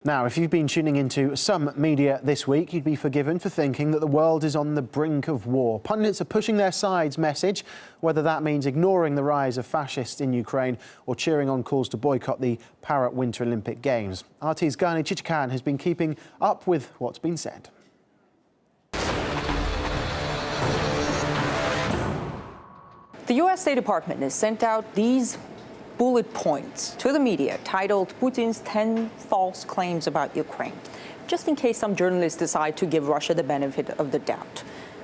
Now, if you've been tuning into some media this week, you'd be forgiven for thinking that the world is on the brink of war. Pundits are pushing their side's message, whether that means ignoring the rise of fascists in Ukraine or cheering on calls to boycott the Para-Winter Olympic Games. RT's Gani Chichkan has been keeping up with what's been said. The U.S. State Department has sent out these bullet points to the media titled Putin's 10 false claims about Ukraine, just in case some journalists decide to give Russia the benefit of the doubt.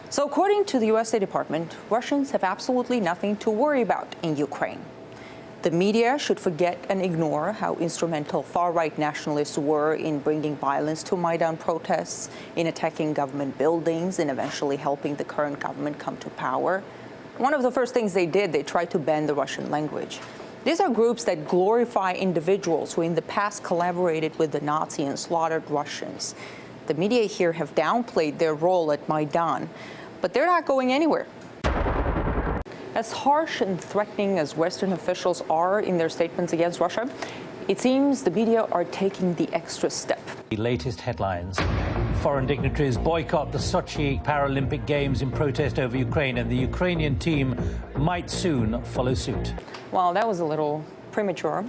So according to the U.S. State Department, Russians have absolutely nothing to worry about in Ukraine. The media should forget and ignore how instrumental far-right nationalists were in bringing violence to Maidan protests, in attacking government buildings, and eventually helping the current government come to power. One of the first things they did, they tried to ban the Russian language. These are groups that glorify individuals who in the past collaborated with the Nazi and slaughtered Russians. The media here have downplayed their role at Maidan, but they're not going anywhere. As harsh and threatening as Western officials are in their statements against Russia, it seems the media are taking the extra step. The latest headlines. Foreign dignitaries boycott the Sochi Paralympic Games in protest over Ukraine, and the Ukrainian team might soon follow suit. Well, that was a little premature.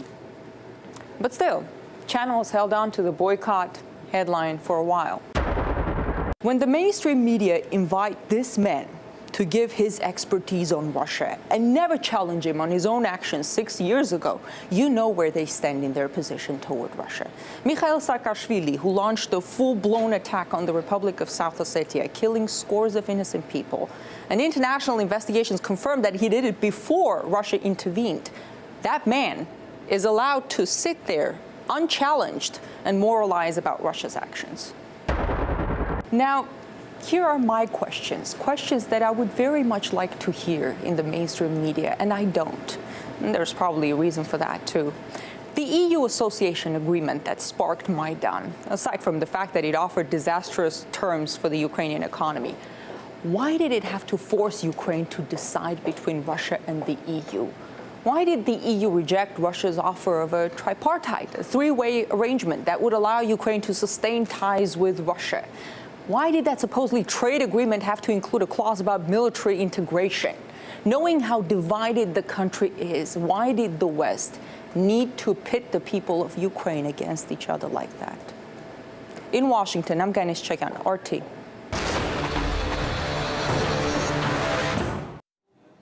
But still, channels held on to the boycott headline for a while. When the mainstream media invite this man to give his expertise on Russia and never challenge him on his own actions 6 years ago, you know where they stand in their position toward Russia. Mikhail Saakashvili, who launched a full-blown attack on the Republic of South Ossetia, killing scores of innocent people, and international investigations confirmed that he did it before Russia intervened. That man is allowed to sit there unchallenged and moralize about Russia's actions. Now, here are my questions that I would very much like to hear in the mainstream media, and I don't. And there's probably a reason for that, too. The EU association agreement that sparked Maidan, aside from the fact that it offered disastrous terms for the Ukrainian economy, why did it have to force Ukraine to decide between Russia and the EU? Why did the EU reject Russia's offer of a tripartite, a three-way arrangement that would allow Ukraine to sustain ties with Russia? Why did that supposedly trade agreement have to include a clause about military integration? Knowing how divided the country is, why did the West need to pit the people of Ukraine against each other like that? In Washington, I'm Gani Chichkan, RT.